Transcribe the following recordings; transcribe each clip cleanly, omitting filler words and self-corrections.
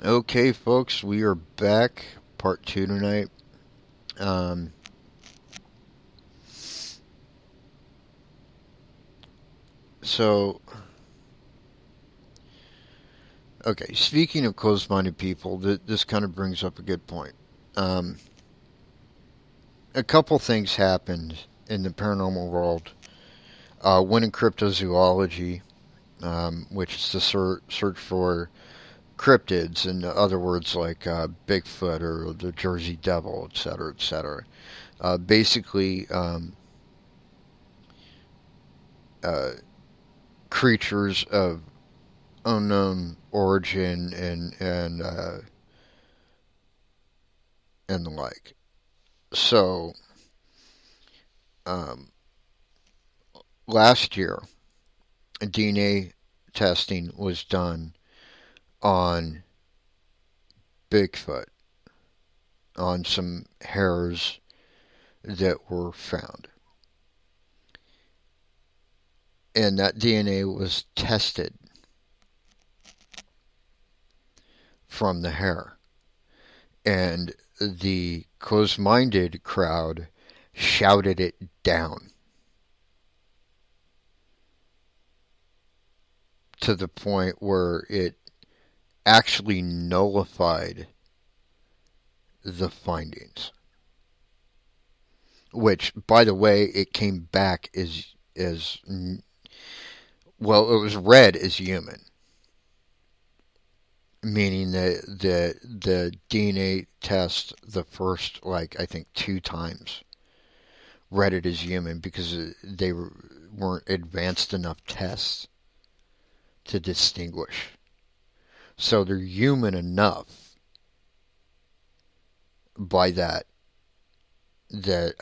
Okay, folks, we are back. Part two tonight. Um, so, okay, speaking of closed minded people, this kind of brings up a good point. Um, a couple things happened in the paranormal world. One in cryptozoology, which is the search for cryptids, in other words, like Bigfoot or the Jersey Devil, etc., etc. Basically, uh, creatures of unknown origin and the like. So um, last year, DNA testing was done on Bigfoot, on some hairs that were found, and that DNA was tested from the hair, and the closed-minded crowd shouted it down to the point where it actually nullified the findings. Which, by the way, it came back as well. It was read as human, meaning that the DNA test the first like I think two times read it as human because they weren't advanced enough tests to distinguish. So they're human enough by that they're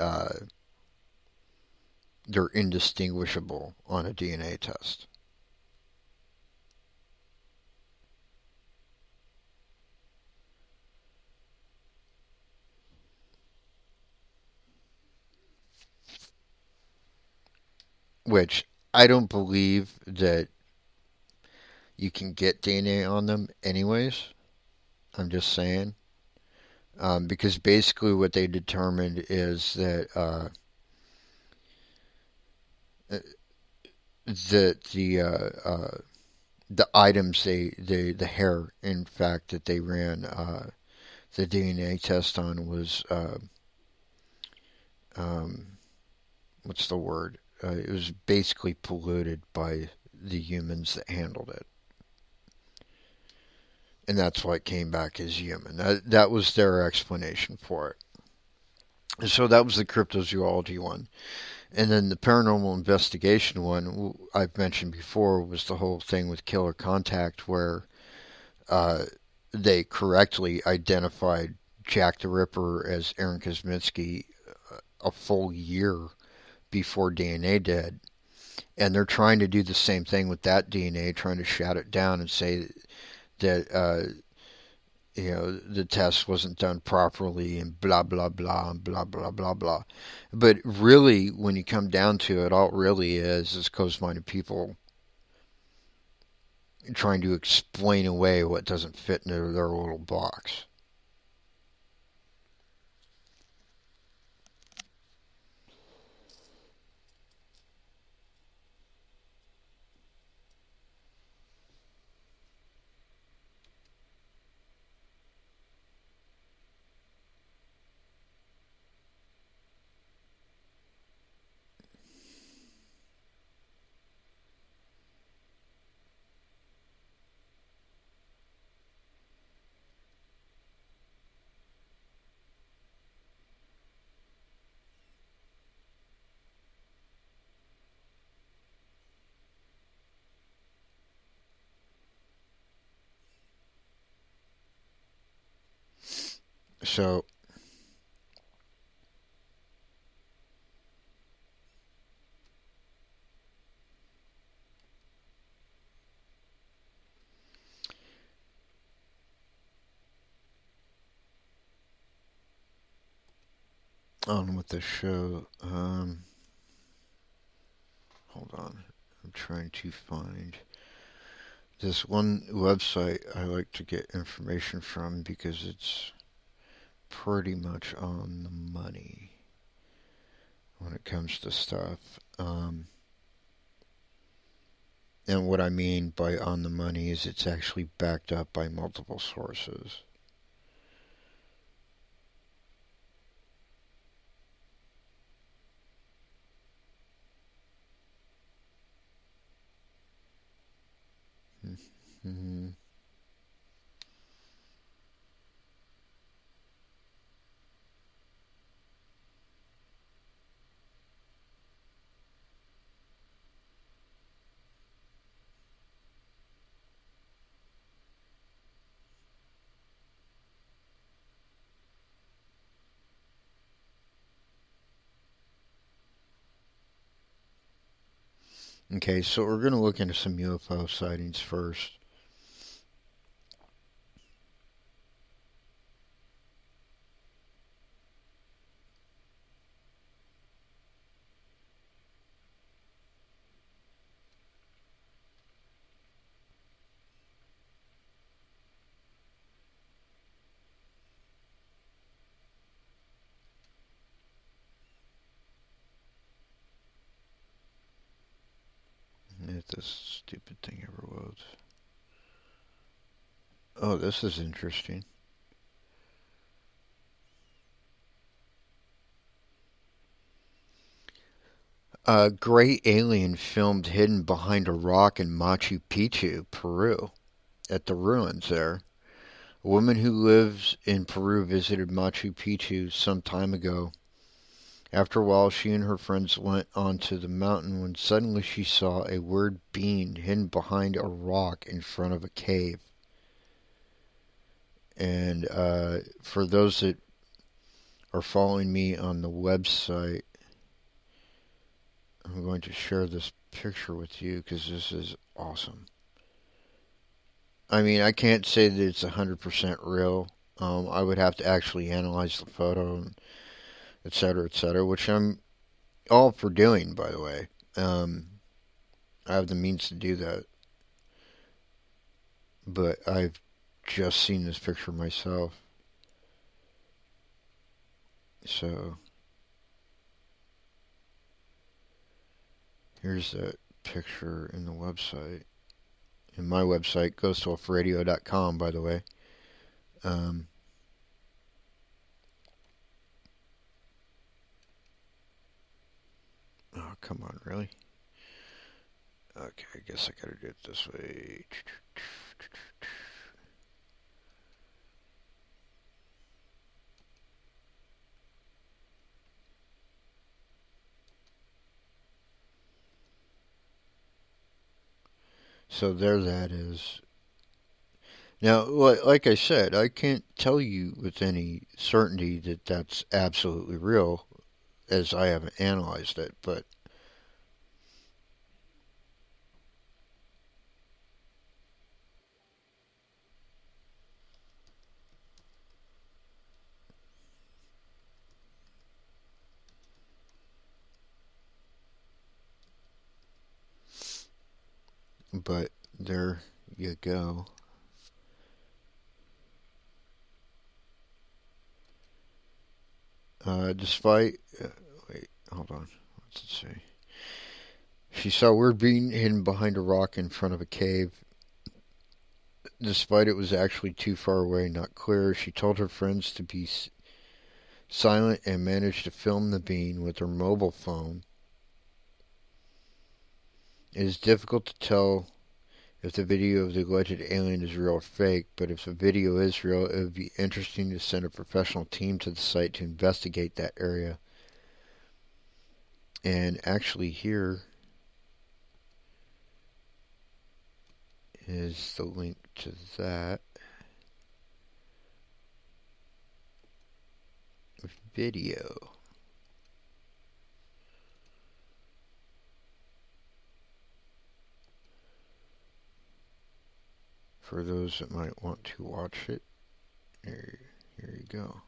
indistinguishable on a DNA test. Which I don't believe that you can get DNA on them anyways. I'm just saying. Because basically what they determined is that the items the hair in fact that they ran the DNA test on was um, what's the word? It was basically polluted by the humans that handled it, and that's why it came back as human. That was their explanation for it. So that was the cryptozoology one. And then the paranormal investigation one I've mentioned before was the whole thing with Killer Contact, where uh, they correctly identified Jack the Ripper as Aaron Kosminski a full year before DNA did. And they're trying to do the same thing with that DNA, trying to shout it down and say that the test wasn't done properly and blah blah blah and blah blah blah blah. But really, when you come down to it, all it really is closed-minded people trying to explain away what doesn't fit into their little box. So, on with the show. Hold on. I'm trying to find this one website I like to get information from because it's pretty much on the money when it comes to stuff. And what I mean by on the money is it's actually backed up by multiple sources. Mm-hmm. Okay, so we're going to look into some UFO sightings first. If this stupid thing ever loads. Oh, this is interesting. A gray alien filmed hidden behind a rock in Machu Picchu, Peru, at the ruins there. A woman who lives in Peru visited Machu Picchu some time ago. After a while, she and her friends went onto the mountain when suddenly she saw a weird being hidden behind a rock in front of a cave. And for those that are following me on the website, I'm going to share this picture with you because this is awesome. I mean, I can't say that it's 100% real. I would have to actually analyze the photo, and et cetera, which I'm all for doing, by the way. Um, I have the means to do that, but I've just seen this picture myself. So here's that picture in the website. And my website, ghostwolfradio.com, by the way. Um, oh, come on, really? Okay, I guess I gotta do it this way. So there that is. Now, like I said, I can't tell you with any certainty that that's absolutely real, as I haven't analyzed it. But there you go. Despite, wait, hold on. What's it say? She saw a weird being hidden behind a rock in front of a cave. Despite it was actually too far away, not clear, she told her friends to be silent and managed to film the being with her mobile phone. It is difficult to tell if the video of the alleged alien is real or fake, but if the video is real, it would be interesting to send a professional team to the site to investigate that area. And actually, here is the link to that video. For those that might want to watch it, here you go.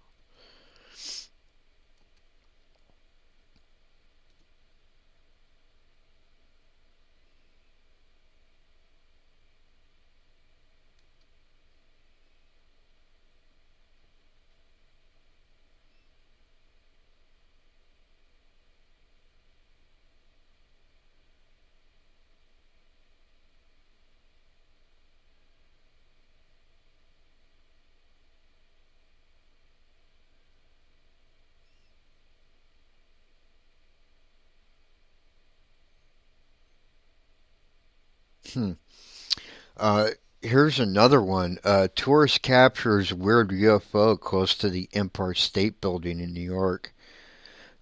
Hmm. Uh, Here's another one. Tourist captures weird UFO close to the Empire State Building in New York.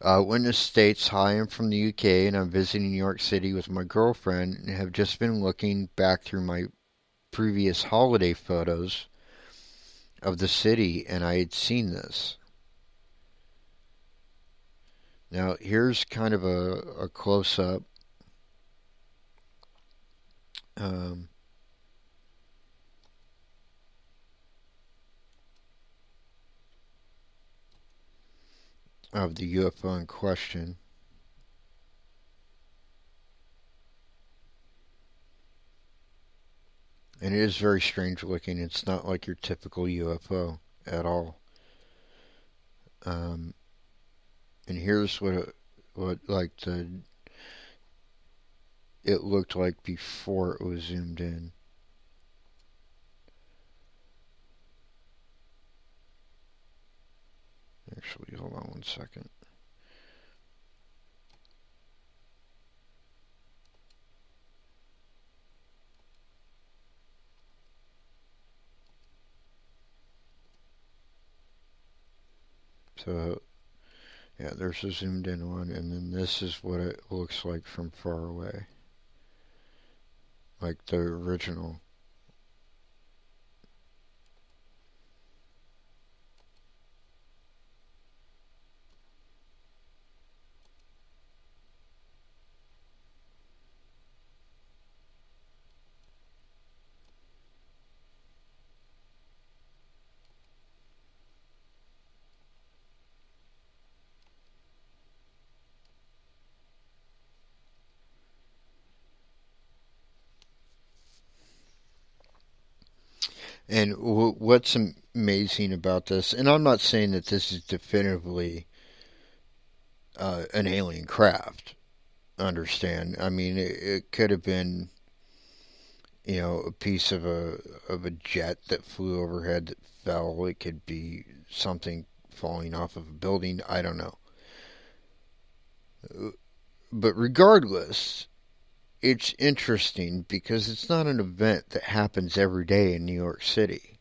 Witness states, "Hi, I'm from the UK and I'm visiting New York City with my girlfriend and have just been looking back through my previous holiday photos of the city and I had seen this." Now, here's kind of a close up um, of the UFO in question. And it is very strange looking. It's not like your typical UFO at all. Um, and here's what like it looked like before it was zoomed in. Actually, hold on one second. So yeah, there's a zoomed in one, and then this is what it looks like from far away, like the original. And what's amazing about this, and I'm not saying that this is definitively an alien craft. Understand? I mean, it could have been, a piece of a jet that flew overhead that fell. It could be something falling off of a building. I don't know. But regardless, it's interesting because it's not an event that happens every day in New York City.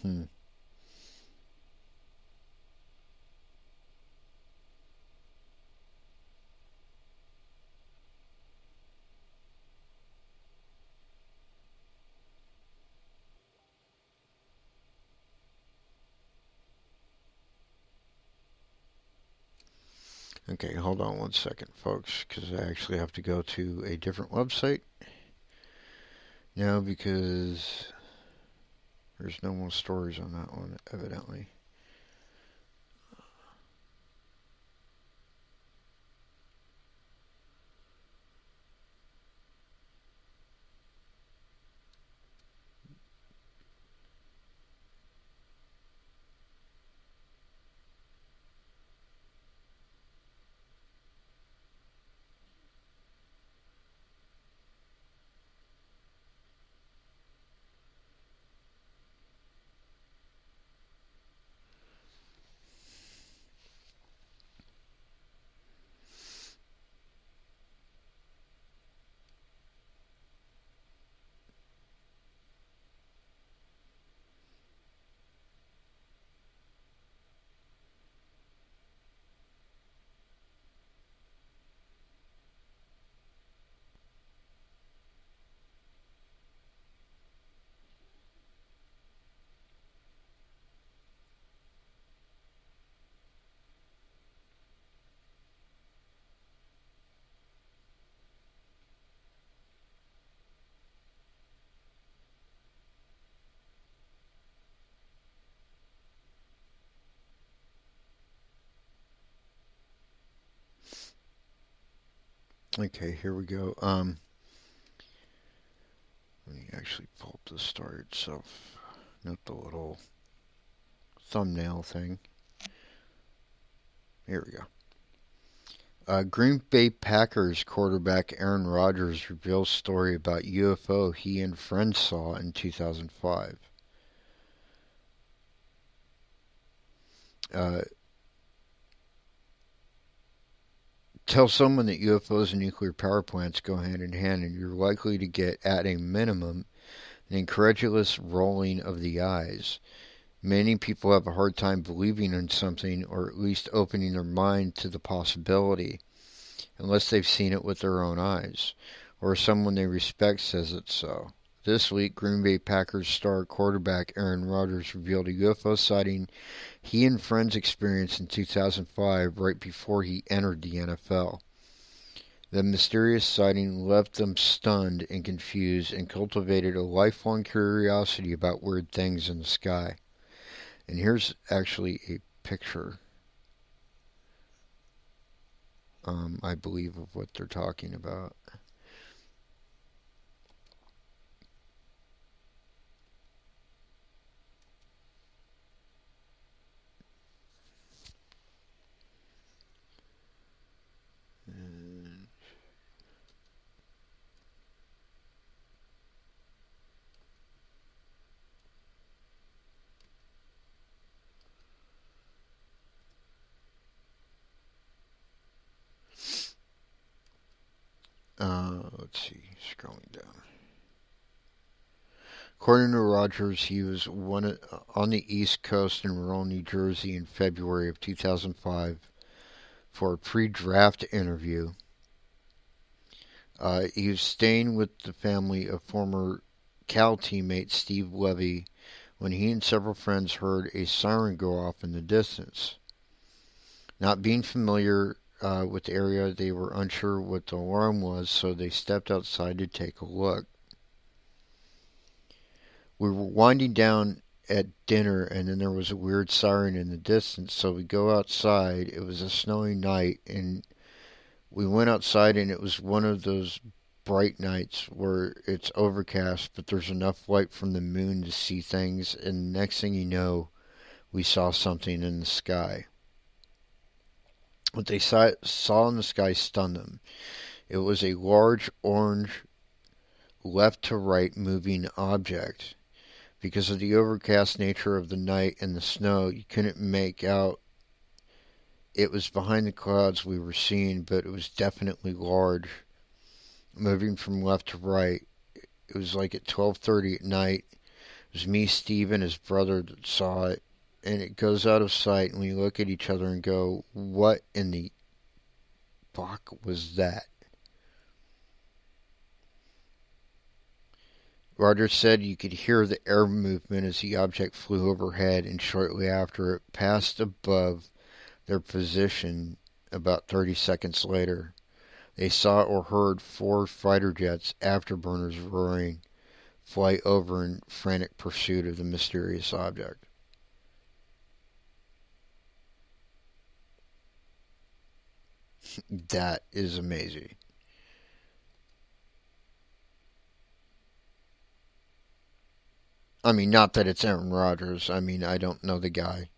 Hmm. Okay, hold on one second, folks, because I actually have to go to a different website now because there's no more stories on that one, evidently. Okay, here we go. Let me actually pull up the story itself, not the little thumbnail thing. Here we go. Green Bay Packers quarterback Aaron Rodgers reveals story about UFO he and friends saw in 2005. Uh, Tell someone that UFOs and nuclear power plants go hand in hand, and you're likely to get, at a minimum, an incredulous rolling of the eyes. Many people have a hard time believing in something, or at least opening their mind to the possibility, unless they've seen it with their own eyes, or someone they respect says it's so. This week, Green Bay Packers star quarterback Aaron Rodgers revealed a UFO sighting he and friends experienced in 2005 right before he entered the NFL. The mysterious sighting left them stunned and confused and cultivated a lifelong curiosity about weird things in the sky. And here's actually a picture, I believe, of what they're talking about. Let's see, scrolling down. According to Rogers, he was on the East Coast in rural New Jersey in February of 2005 for a pre-draft interview. He was staying with the family of former Cal teammate Steve Levy when he and several friends heard a siren go off in the distance. Not being familiar with the area, they were unsure what the alarm was, so they stepped outside to take a look. We were winding down at dinner, and then there was a weird siren in the distance, so we go outside. It was a snowy night, and we went outside, and it was one of those bright nights where it's overcast, but there's enough light from the moon to see things, and the next thing you know, we saw something in the sky. What they saw in the sky stunned them. It was a large orange left to right moving object. Because of the overcast nature of the night and the snow, you couldn't make out it was behind the clouds we were seeing, but it was definitely large, moving from left to right. It was like at 12:30 at night. It was me, Steve, and his brother that saw it, and it goes out of sight, and we look at each other and go, "What in the fuck was that?" Rogers said you could hear the air movement as the object flew overhead, and shortly after it passed above their position about 30 seconds later. They saw or heard four fighter jets, afterburners roaring, fly over in frantic pursuit of the mysterious object. That is amazing. I mean, not that it's Aaron Rodgers. I mean, I don't know the guy.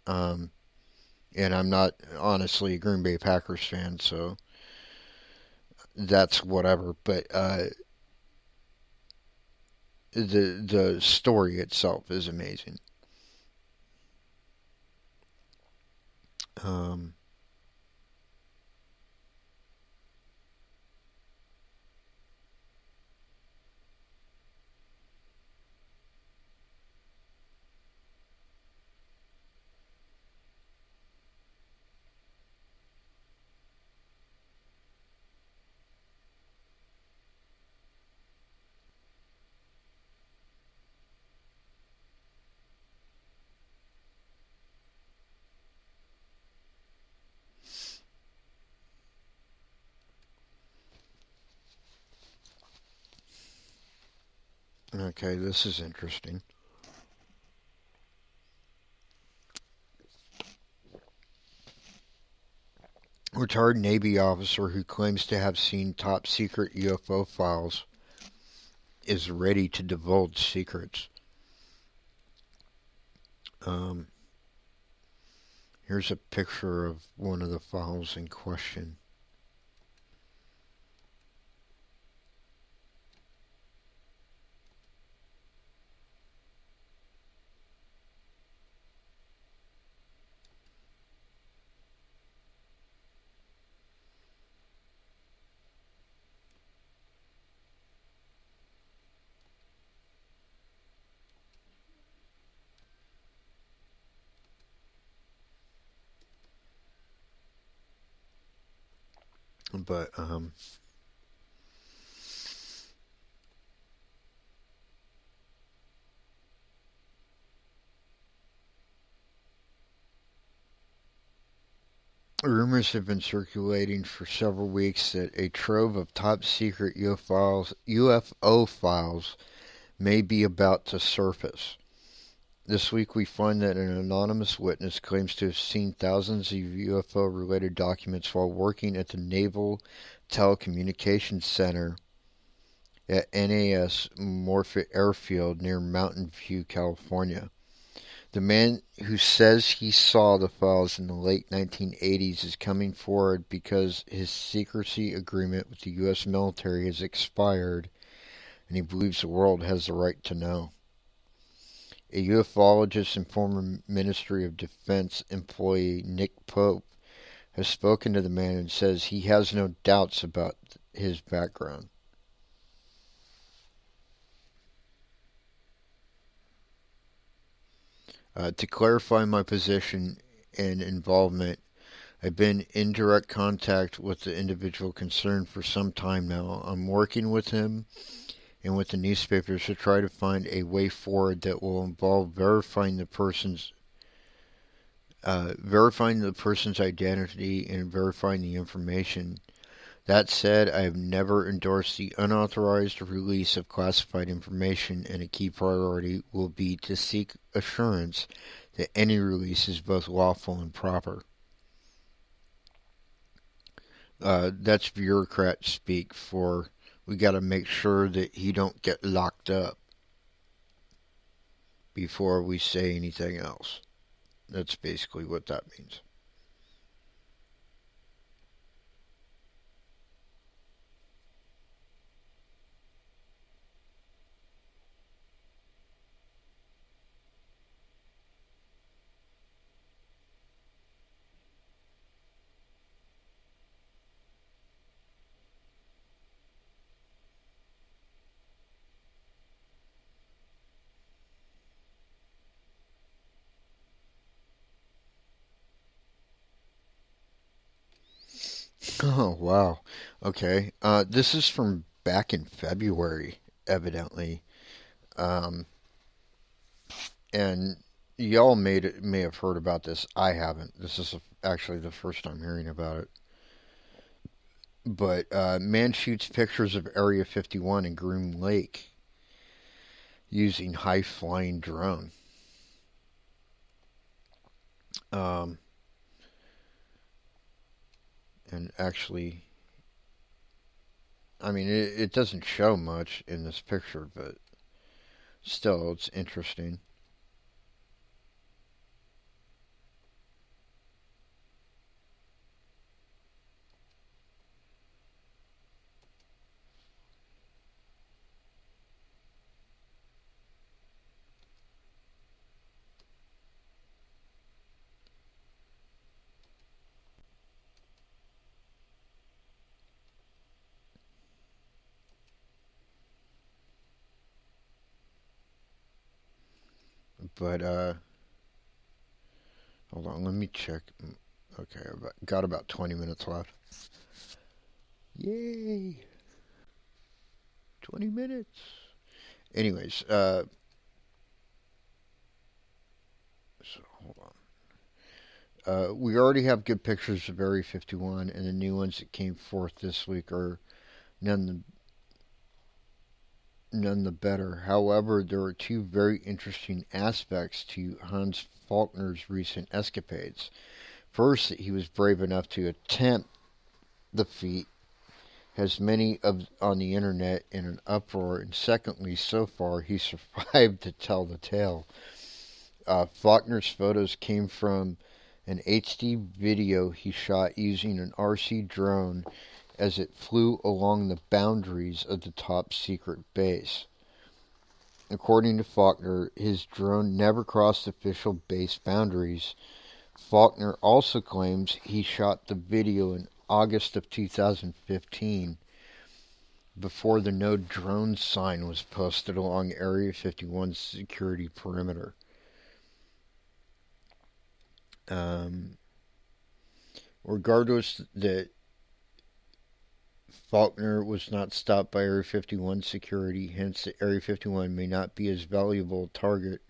Um, and I'm not, honestly, a Green Bay Packers fan, so that's whatever. But the story itself is amazing. Um, okay, this is interesting. retired Navy officer who claims to have seen top secret UFO files is ready to divulge secrets. Um, Here's a picture of one of the files in question. But rumors have been circulating for several weeks that a trove of top secret UFO files may be about to surface. This week we find that an anonymous witness claims to have seen thousands of UFO related documents while working at the Naval Telecommunications Center at NAS Morfitt Airfield near Mountain View, California. The man who says he saw the files in the late 1980s is coming forward because his secrecy agreement with the U.S. military has expired and he believes the world has the right to know. A ufologist and former Ministry of Defense employee, Nick Pope, has spoken to the man and says he has no doubts about his background. To clarify my position and involvement, I've been in direct contact with the individual concerned for some time now. I'm working with him and with the newspapers to try to find a way forward that will involve verifying the person's identity and verifying the information. That said, I have never endorsed the unauthorized release of classified information, and a key priority will be to seek assurance that any release is both lawful and proper. That's bureaucrat speak for we got to make sure that he don't get locked up before we say anything else. That's basically what that means. Oh, wow. Okay. This is from back in February, evidently. Um, and y'all may have heard about this. I haven't. This is actually the first time hearing about it. But man shoots pictures of Area 51 in Groom Lake using high-flying drone. Um, and actually, I mean, it doesn't show much in this picture, but still, it's interesting. But hold on, let me check. Okay, got about 20 minutes left. Yay! 20 minutes. Anyways, so hold on. We already have good pictures of Area 51, and the new ones that came forth this week are none the, none the better. However, there are two very interesting aspects to Hans Faulkner's recent escapades. First, that he was brave enough to attempt the feat has many of on the internet in an uproar, and secondly, so far he survived to tell the tale. Faulkner's photos came from an HD video he shot using an RC drone as it flew along the boundaries of the top secret base. According to Faulkner, his drone never crossed official base boundaries. Faulkner also claims he shot the video in August of 2015, before the no drone sign was posted along Area 51's security perimeter. Regardless, that Faulkner was not stopped by Area 51 security, hence the Area 51 may not be as valuable a target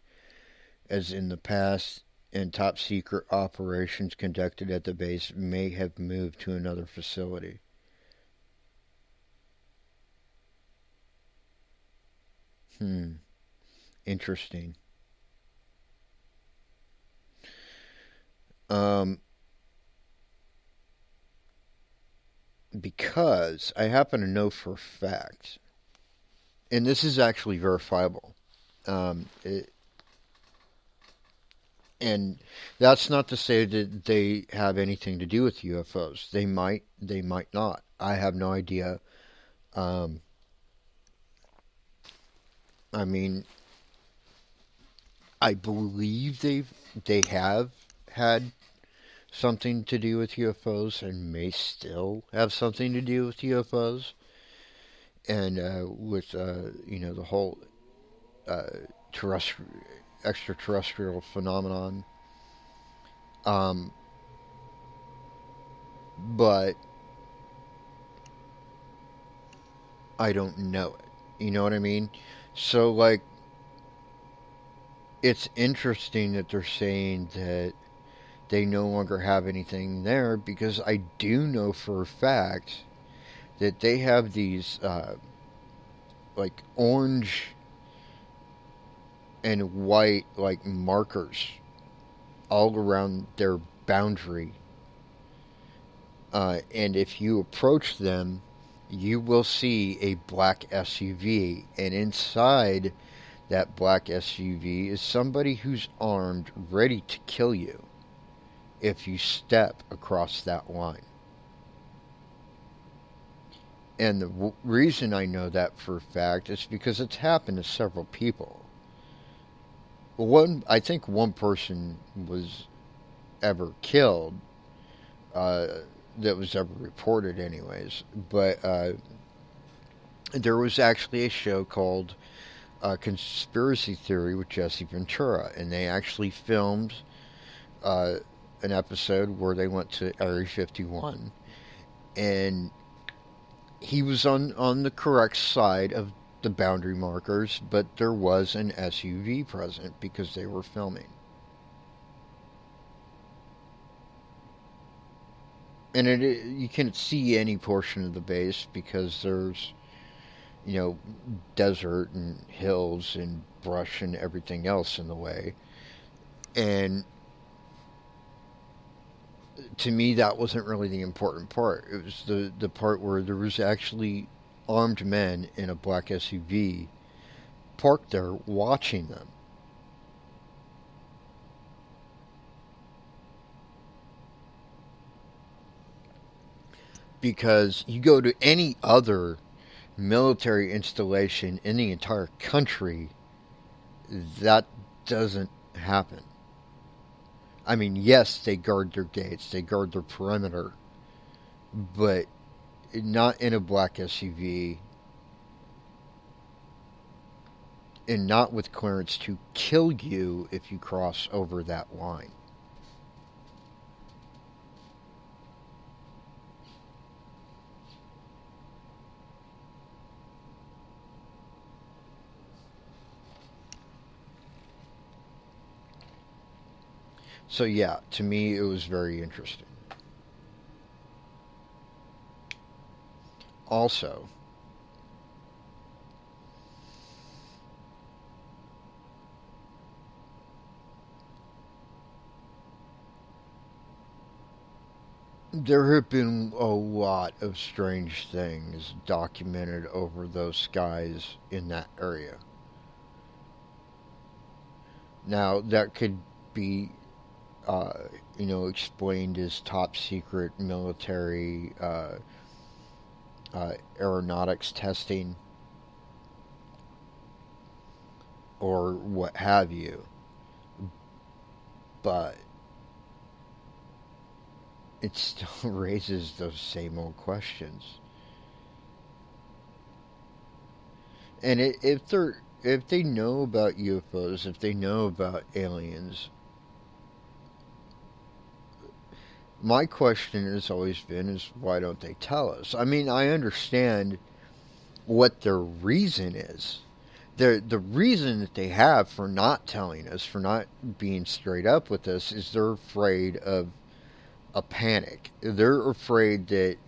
as in the past, and top secret operations conducted at the base may have moved to another facility. Interesting. Because I happen to know for a fact, and this is actually verifiable, it, and that's not to say that they have anything to do with UFOs. They might not. I have no idea. Um, I mean, I believe they have had something to do with UFOs and may still have something to do with UFOs, and with the whole uh, terrestrial extraterrestrial phenomenon. Um, but I don't know it. You know what I mean? So like, it's interesting that they're saying that they no longer have anything there, because I do know for a fact that they have these like orange and white like markers all around their boundary, and if you approach them, you will see a black SUV, and inside that black SUV is somebody who's armed, ready to kill you if you step across that line. And the reason I know that for a fact is because it's happened to several people. I think one person was ever killed, uh, that was ever reported, anyways. But there was actually a show called Conspiracy Theory with Jesse Ventura, and they actually filmed uh, an episode where they went to Area 51, and he was on the correct side of the boundary markers, but there was an SUV present because they were filming. And you can't see any portion of the base because there's, you know, desert and hills and brush and everything else in the way. And to me, that wasn't really the important part. It was the part where there was actually armed men in a black SUV parked there watching them. Because you go to any other military installation in the entire country, that doesn't happen. I mean, yes, they guard their gates, they guard their perimeter, but not in a black SUV, and not with clearance to kill you if you cross over that line. So yeah, to me it was very interesting. Also, There have been a lot of strange things documented over those skies in that area. Now, that could be, uh, explained as top secret military aeronautics testing or what have you. But it still raises those same old questions. And if they know about UFOs, if they know about aliens, my question has always been is why don't they tell us? I mean, I understand what their reason is. The reason that they have for not telling us, for not being straight up with us, is they're afraid of a panic. They're afraid that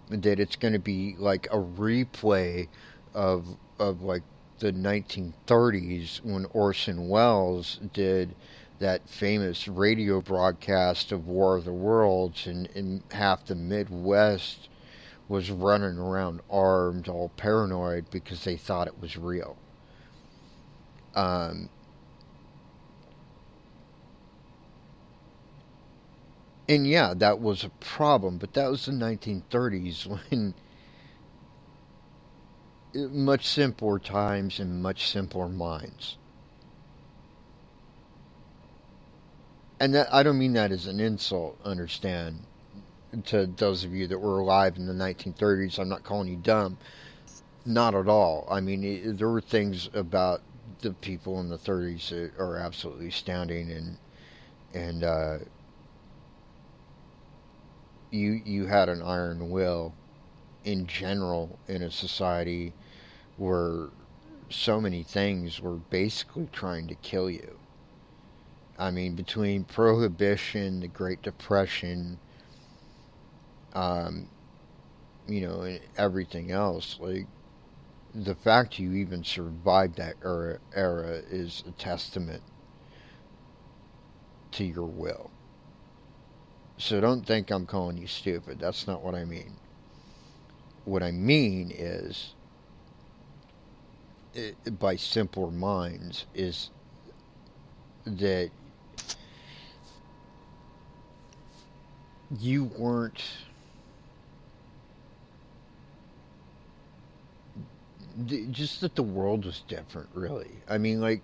it's going to be like a replay of like the 1930s when Orson Welles did that famous radio broadcast of War of the Worlds, and half the Midwest was running around armed, all paranoid because they thought it was real. Um, and yeah, that was a problem, but that was the 1930s when much simpler times and much simpler minds. And that, I don't mean that as an insult, understand, to those of you that were alive in the 1930s. I'm not calling you dumb. Not at all. I mean, there were things about the people in the 30s that are absolutely astounding, and you had an iron will in general in a society where so many things were basically trying to kill you. I mean, between Prohibition, the Great Depression, um, and everything else, like, the fact you even survived that era is a testament to your will. So don't think I'm calling you stupid. That's not what I mean. What I mean is, by simpler minds, is that you weren't just that the world was different, really. I mean, like,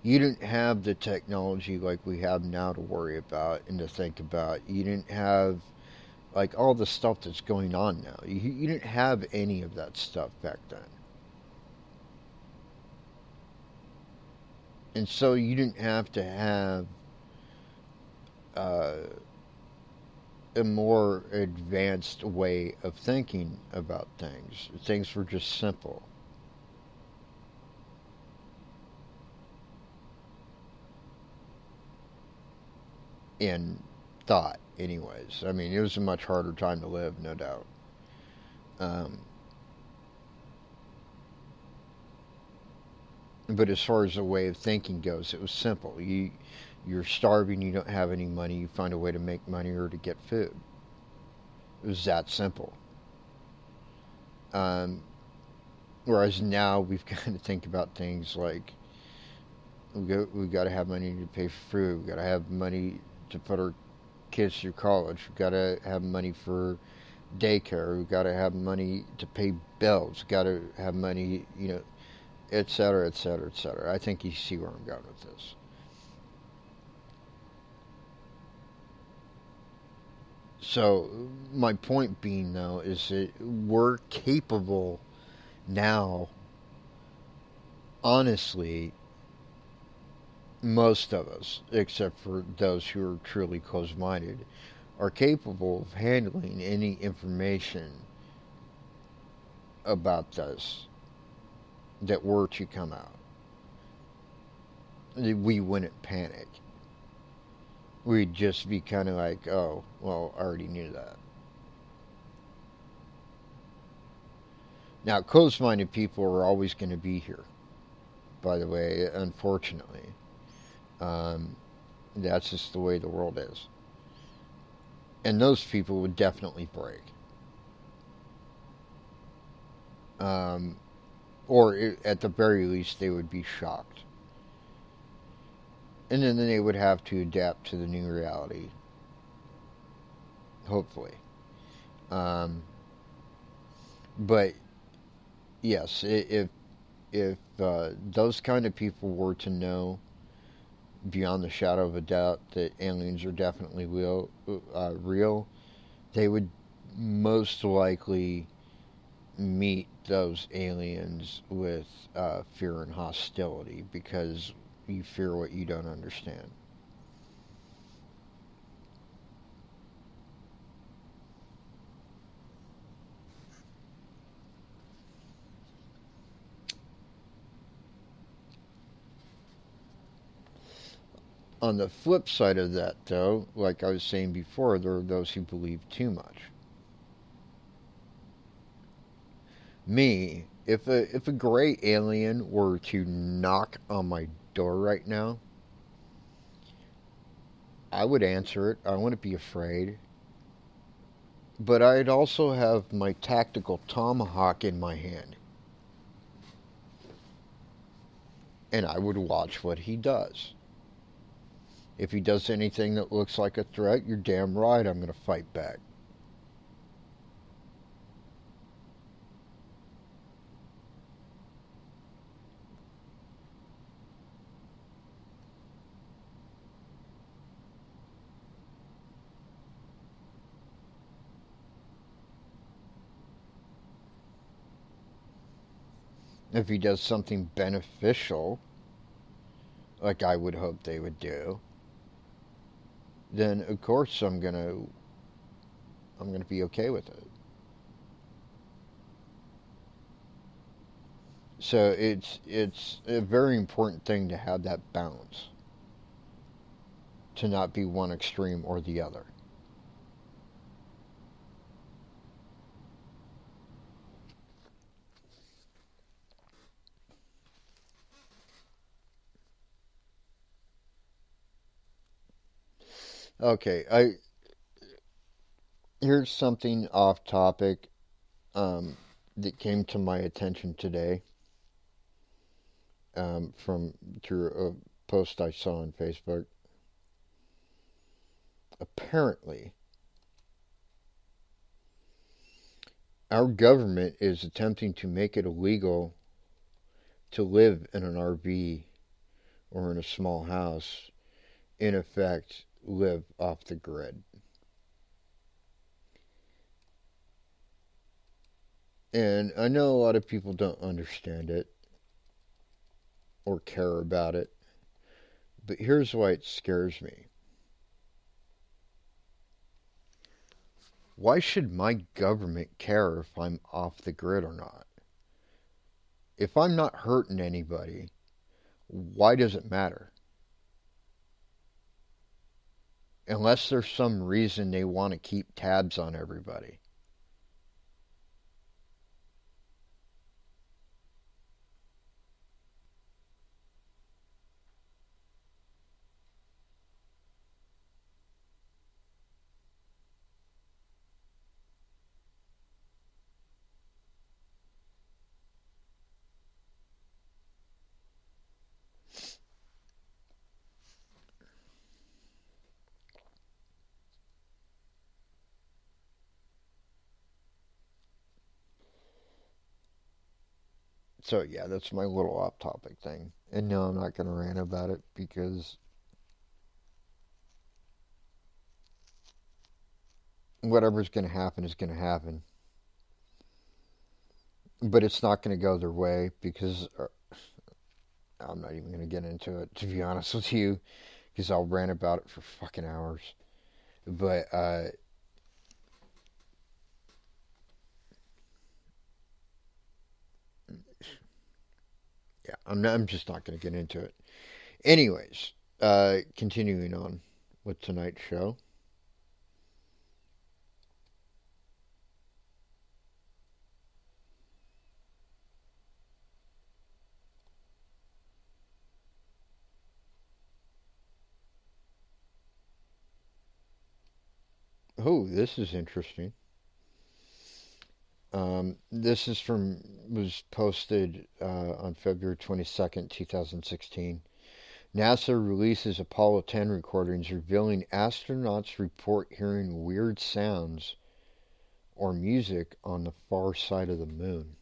you didn't have the technology like we have now to worry about and to think about. You didn't have, like, all the stuff that's going on now. You didn't have any of that stuff back then. And so you didn't have to have uh, a more advanced way of thinking about things. Things were just simple. In thought, anyways. I mean, it was a much harder time to live, no doubt. Um, but as far as the way of thinking goes, it was simple. You're starving, you don't have any money, you find a way to make money or to get food. It was that simple. Um, Whereas now we've got to think about things like we've got to have money to pay for food, we've got to have money to put our kids through college, we've got to have money for daycare, we've got to have money to pay bills, we've got to have money, et cetera, et cetera, et cetera. I think you see where I'm going with this. So, my point being, though, is that we're capable now, honestly, most of us, except for those who are truly closed minded, are capable of handling any information about this that were to come out. We wouldn't panic. We'd just be kind of like, oh, well, I already knew that. Now, closed minded people are always going to be here, by the way, unfortunately. Um, that's just the way the world is. and those people would definitely break. Um, or at the very least, they would be shocked. And then they would have to adapt to the new reality, hopefully. Um, but yes, if those kind of people were to know beyond the shadow of a doubt that aliens are definitely real, they would most likely meet those aliens with fear and hostility because you fear what you don't understand. On the flip side of that, though, like I was saying before, there are those who believe too much. Me, if a gray alien were to knock on my door right now, I would answer it. I wouldn't be afraid. But I'd also have my tactical tomahawk in my hand, and I would watch what he does. If he does anything that looks like a threat, you're damn right I'm going to fight back. If he does something beneficial, like I would hope they would do, then of course I'm gonna be okay with it. So it's a very important thing to have that balance, to not be one extreme or the other. Okay, I here's something off topic um, that came to my attention today from through a post I saw on Facebook. Apparently, our government is attempting to make it illegal to live in an RV or in a small house, in effect, live off the grid. And I know a lot of people don't understand it or care about it, but here's why it scares me. Why should my government care if I'm off the grid or not? If I'm not hurting anybody, why does it matter? Unless there's some reason they want to keep tabs on everybody. So yeah, that's my little off topic thing. And no, I'm not going to rant about it because whatever's going to happen is going to happen. But it's not going to go their way because I'm not even going to get into it, to be honest with you, because I'll rant about it for fucking hours. But yeah, I'm just not going to get into it. Anyways, continuing on with tonight's show. Oh, this is interesting. This is was posted on February 22nd, 2016. NASA releases Apollo 10 recordings revealing astronauts report hearing weird sounds or music on the far side of the moon.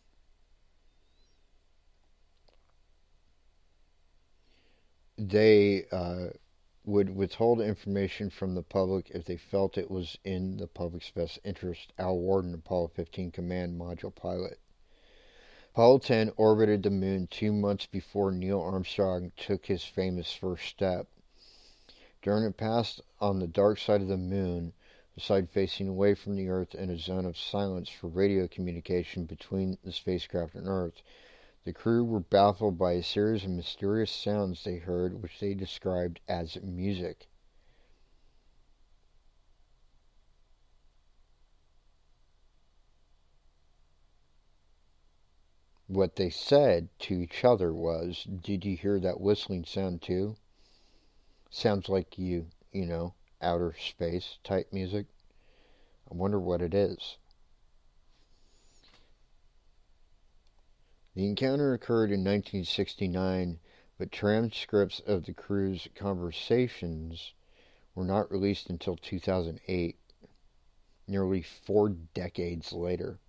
They would withhold information from the public if they felt it was in the public's best interest. Al Warden, Apollo 15 command module pilot. Apollo 10 orbited the moon 2 months before Neil Armstrong took his famous first step. During it passed on the dark side of the moon, the side facing away from the Earth in a zone of silence for radio communication between the spacecraft and Earth. The crew were baffled by a series of mysterious sounds they heard, which they described as music. What they said to each other was, "Did you hear that whistling sound too? Sounds like outer space type music. I wonder what it is." The encounter occurred in 1969, but transcripts of the crew's conversations were not released until 2008, nearly 4 decades later.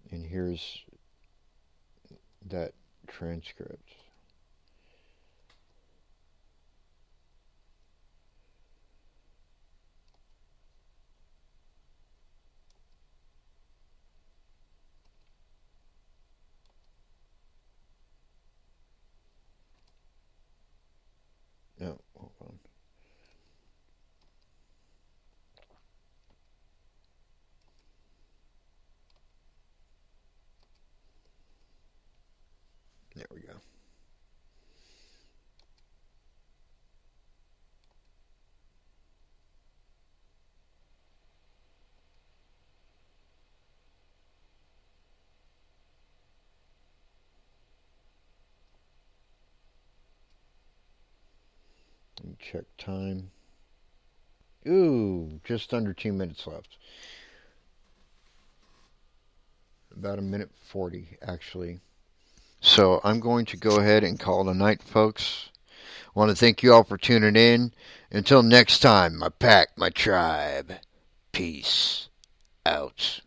And here's that transcript. No, hold on. There we go. Let me check time. Ooh, just under 2 minutes left. About a minute 40, actually. So I'm going to go ahead and call it a night, folks. I want to thank you all for tuning in. Until next time, my pack, my tribe. Peace out.